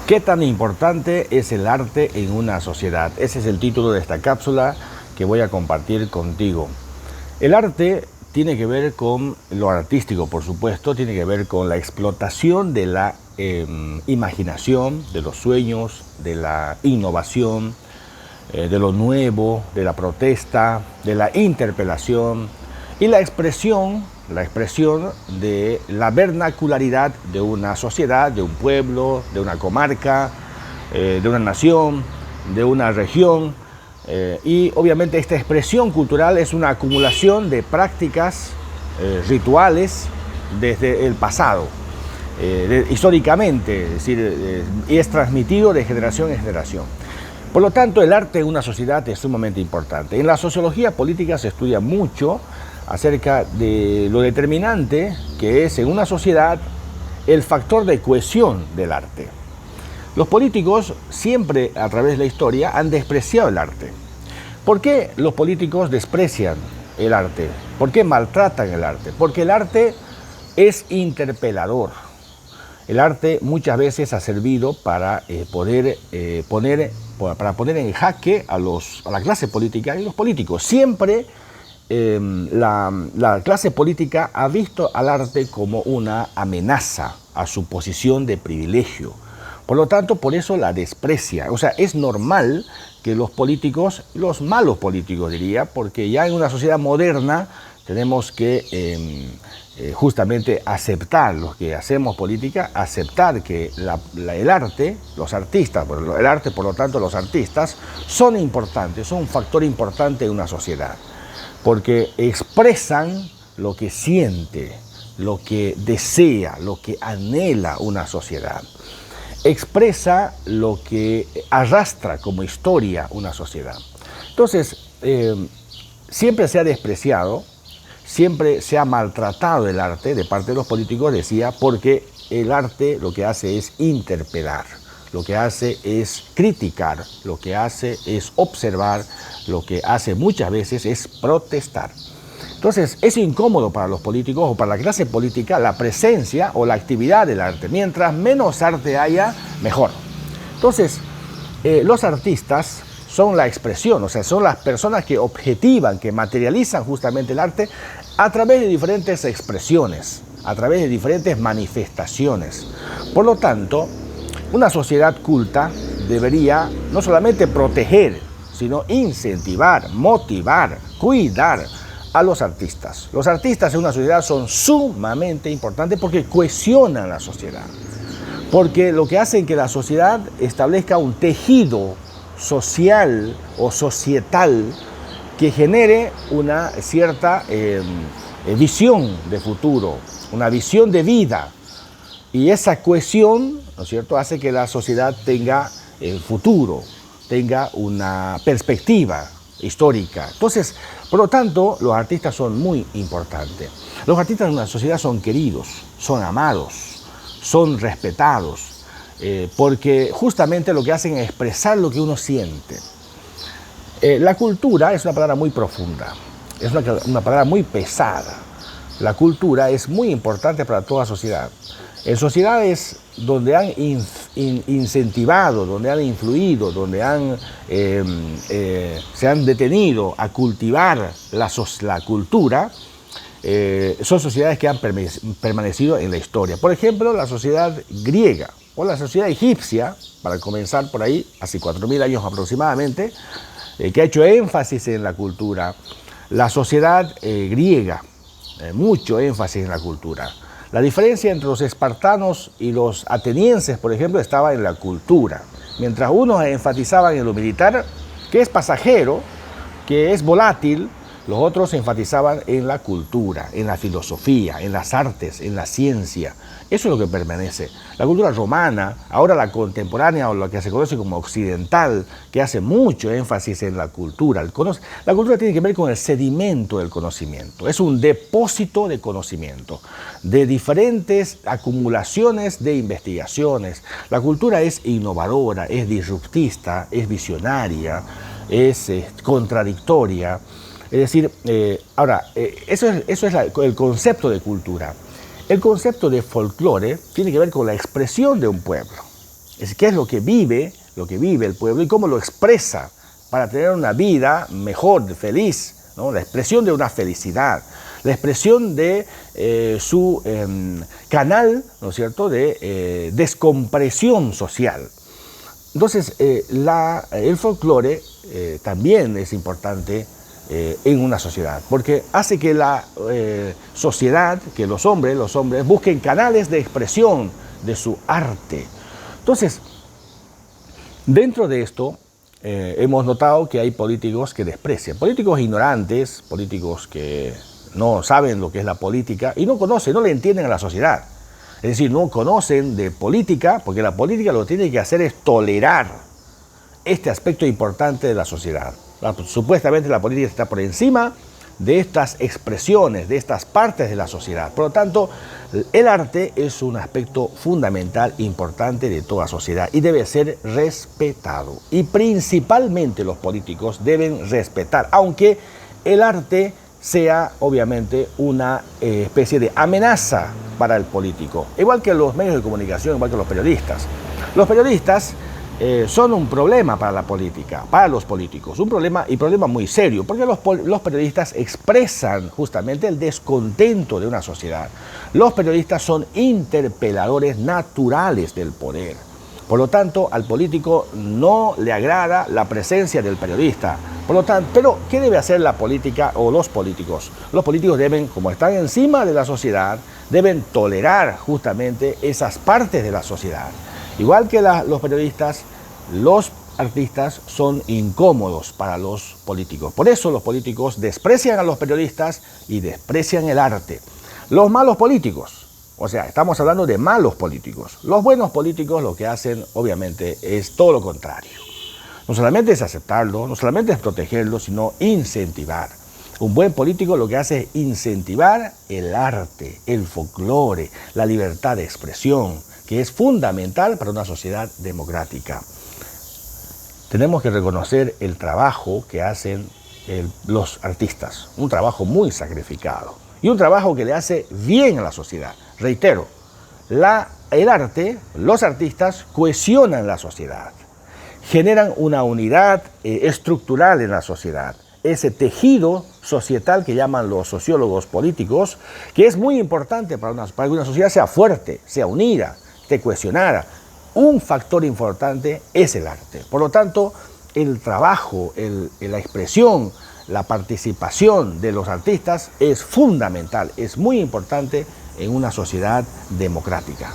¿Qué tan importante es el arte en una sociedad? Ese es el título de esta cápsula que voy a compartir contigo. El arte tiene que ver con lo artístico, por supuesto, tiene que ver con la explotación de la imaginación, de los sueños, de la innovación, de lo nuevo, de la protesta, de la interpelación y la expresión de la vernacularidad de una sociedad, de un pueblo, de una comarca, de una nación, de una región. Y obviamente esta expresión cultural es una acumulación de prácticas rituales desde el pasado, históricamente, es decir, y es transmitido de generación en generación. Por lo tanto, el arte en una sociedad es sumamente importante. En la sociología política se estudia mucho acerca de lo determinante que es en una sociedad el factor de cohesión del arte. Los políticos siempre a través de la historia han despreciado el arte. ¿Por qué los políticos desprecian el arte? ¿Por qué maltratan el arte? Porque el arte es interpelador. El arte muchas veces ha servido para poner en jaque a la clase política y los políticos. Siempre la clase política ha visto al arte como una amenaza a su posición de privilegio. Por lo tanto, por eso la desprecia. O sea, es normal que los políticos, los malos políticos diría, porque ya en una sociedad moderna tenemos que justamente aceptar, los que hacemos política, aceptar que el arte, los artistas, el arte, por lo tanto los artistas, son importantes, son un factor importante en una sociedad, porque expresan lo que siente, lo que desea, lo que anhela una sociedad. Expresa lo que arrastra como historia una sociedad. Entonces, siempre se ha despreciado, siempre se ha maltratado el arte de parte de los políticos, decía, porque el arte lo que hace es interpelar, lo que hace es criticar, lo que hace es observar, lo que hace muchas veces es protestar. Entonces, es incómodo para los políticos o para la clase política la presencia o la actividad del arte. Mientras menos arte haya, mejor. Entonces, los artistas son la expresión, o sea, son las personas que objetivan, que materializan justamente el arte a través de diferentes expresiones, a través de diferentes manifestaciones. Por lo tanto, una sociedad culta debería no solamente proteger, sino incentivar, motivar, cuidar a los artistas. Los artistas en una sociedad son sumamente importantes porque cohesionan la sociedad, porque lo que hacen que la sociedad establezca un tejido social o societal que genere una cierta visión de futuro, una visión de vida. Y esa cohesión, ¿no es cierto?, hace que la sociedad tenga futuro, tenga una perspectiva histórica. Entonces, por lo tanto, los artistas son muy importantes. Los artistas en una sociedad son queridos, son amados, son respetados, porque justamente lo que hacen es expresar lo que uno siente. La cultura es una palabra muy profunda, es una palabra muy pesada. La cultura es muy importante para toda sociedad. En sociedades donde han incentivado, donde han influido, donde se han detenido a cultivar la cultura, son sociedades que han permanecido en la historia. Por ejemplo, la sociedad griega o la sociedad egipcia, para comenzar por ahí, hace 4000 años aproximadamente, que ha hecho énfasis en la cultura. La sociedad griega, mucho énfasis en la cultura. La diferencia entre los espartanos y los atenienses, por ejemplo, estaba en la cultura. Mientras unos enfatizaban en lo militar, que es pasajero, que es volátil, los otros enfatizaban en la cultura, en la filosofía, en las artes, en la ciencia. Eso es lo que permanece. La cultura romana, ahora la contemporánea o lo que se conoce como occidental, que hace mucho énfasis en la cultura. La cultura tiene que ver con el sedimento del conocimiento. Es un depósito de conocimiento, de diferentes acumulaciones de investigaciones. La cultura es innovadora, es disruptista, es visionaria, es contradictoria. Es decir, eso es el concepto de cultura. El concepto de folclore tiene que ver con la expresión de un pueblo. Es qué es lo que vive el pueblo y cómo lo expresa para tener una vida mejor, feliz, ¿no? La expresión de una felicidad, la expresión de su canal, ¿no es cierto?, de descompresión social. Entonces, el folclore también es importante en una sociedad, porque hace que la sociedad, que los hombres busquen canales de expresión de su arte. Entonces, dentro de esto, hemos notado que hay políticos que desprecian, políticos ignorantes, políticos que no saben lo que es la política y no conocen, no le entienden a la sociedad. Es decir, no conocen de política, porque la política lo que tiene que hacer es tolerar este aspecto importante de la sociedad. Supuestamente la política está por encima de estas expresiones, de estas partes de la sociedad. Por lo tanto, el arte es un aspecto fundamental, importante de toda sociedad y debe ser respetado. Y principalmente los políticos deben respetar, aunque el arte sea obviamente una especie de amenaza para el político. Igual que los medios de comunicación, igual que los periodistas. Los periodistas son un problema para la política, para los políticos, un problema muy serio, porque los periodistas expresan justamente el descontento de una sociedad. Los periodistas son interpeladores naturales del poder. Por lo tanto, al político no le agrada la presencia del periodista. Por lo tanto, pero ¿qué debe hacer la política o los políticos? Los políticos deben, como están encima de la sociedad, deben tolerar justamente esas partes de la sociedad. Igual que los periodistas, los artistas son incómodos para los políticos. Por eso los políticos desprecian a los periodistas y desprecian el arte. Los malos políticos, o sea, estamos hablando de malos políticos. Los buenos políticos lo que hacen, obviamente, es todo lo contrario. No solamente es aceptarlo, no solamente es protegerlo, sino incentivar. Un buen político lo que hace es incentivar el arte, el folclore, la libertad de expresión, que es fundamental para una sociedad democrática. Tenemos que reconocer el trabajo que hacen los artistas, un trabajo muy sacrificado y un trabajo que le hace bien a la sociedad. Reitero, el arte, los artistas cohesionan la sociedad, generan una unidad estructural en la sociedad, ese tejido societal que llaman los sociólogos políticos, que es muy importante para que una sociedad sea fuerte, sea unida, esté cohesionada. Un factor importante es el arte. Por lo tanto, el trabajo, la expresión, la participación de los artistas es fundamental, es muy importante en una sociedad democrática.